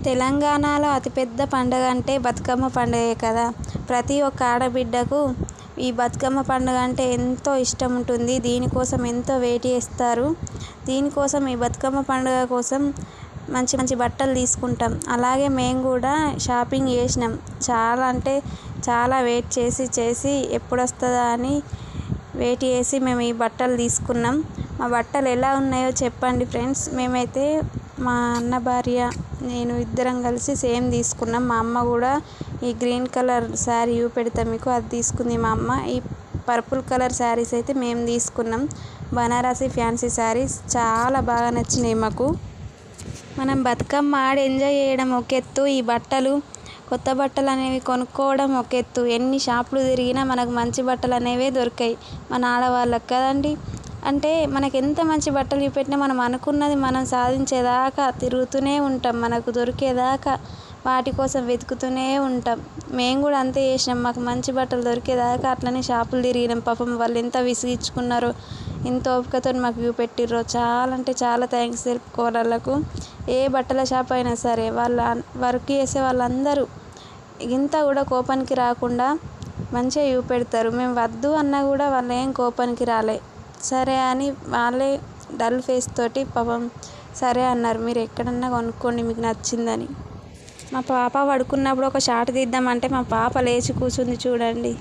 తెలంగాణలో అతిపెద్ద పండుగ అంటే బతుకమ్మ పండుగే కదా. ప్రతి ఒక్క ఆడబిడ్డకు ఈ బతుకమ్మ పండుగ అంటే ఎంతో ఇష్టం ఉంటుంది. దీనికోసం ఎంతో వెయిట్ చేస్తారు. దీనికోసం ఈ బతుకమ్మ పండుగ కోసం మంచి మంచి బట్టలు తీసుకుంటాం. అలాగే మేము కూడా షాపింగ్ చేసినాం. చాలా అంటే చాలా వెయిట్ చేసి ఎప్పుడు వస్తుందా అని వెయిట్ చేసి మేము ఈ బట్టలు తీసుకున్నాం. మా బట్టలు ఎలా ఉన్నాయో చెప్పండి ఫ్రెండ్స్. మేమైతే మా అన్న భార్య నేను ఇద్దరం కలిసి సేమ్ తీసుకున్నాం. మా అమ్మ కూడా ఈ గ్రీన్ కలర్ శారీ చూపెడతాం మీకు, అది తీసుకుంది మా అమ్మ. ఈ పర్పుల్ కలర్ శారీస్ అయితే మేము తీసుకున్నాం. బనారసి ఫ్యాన్సీ శారీస్ చాలా బాగా నచ్చినాయి మాకు. మనం బతుకమ్మ ఆడి ఎంజాయ్ చేయడం ఒక ఎత్తు, ఈ బట్టలు కొత్త బట్టలు అనేవి కొనుక్కోవడం ఒక ఎత్తు. ఎన్ని షాపులు తిరిగినా మనకు మంచి బట్టలు అనేవే దొరికాయి మన ఆడవాళ్ళకి కదండి. అంటే మనకు ఎంత మంచి బట్టలు చూపెట్టినా మనం అనుకున్నది మనం సాధించేదాకా తిరుగుతూనే ఉంటాం. మనకు దొరికేదాకా వాటి కోసం వెతుకుతూనే ఉంటాం. మేము కూడా అంతే చేసినాం. మాకు మంచి బట్టలు దొరికేదాకా అట్లనే షాపులు తిరిగినాం. పాపం వాళ్ళు ఎంత విసిగించుకున్నారో, ఎంత ఓపికతో మాకు చూపెట్టిర్రో చాలా అంటే చాలా థ్యాంక్స్ తెలుపుకోవాలి వాళ్ళకు. ఏ బట్టల షాప్ అయినా సరే వాళ్ళ వర్క్ చేసే వాళ్ళందరూ ఇంత కూడా కోపానికి రాకుండా మంచిగా చూపెడతారు. మేము వద్దు అన్నా కూడా వాళ్ళు ఏం కోపానికి రాలే. సరే అని వాళ్ళే డల్ ఫేస్ తోటి పాపం సరే అన్నారు, మీరు ఎక్కడన్నా కొనుక్కోండి మీకు నచ్చిందని. మా పాప పడుకున్నప్పుడు ఒక షాట్ తీద్దామంటే మా పాప లేచి కూర్చుంది చూడండి.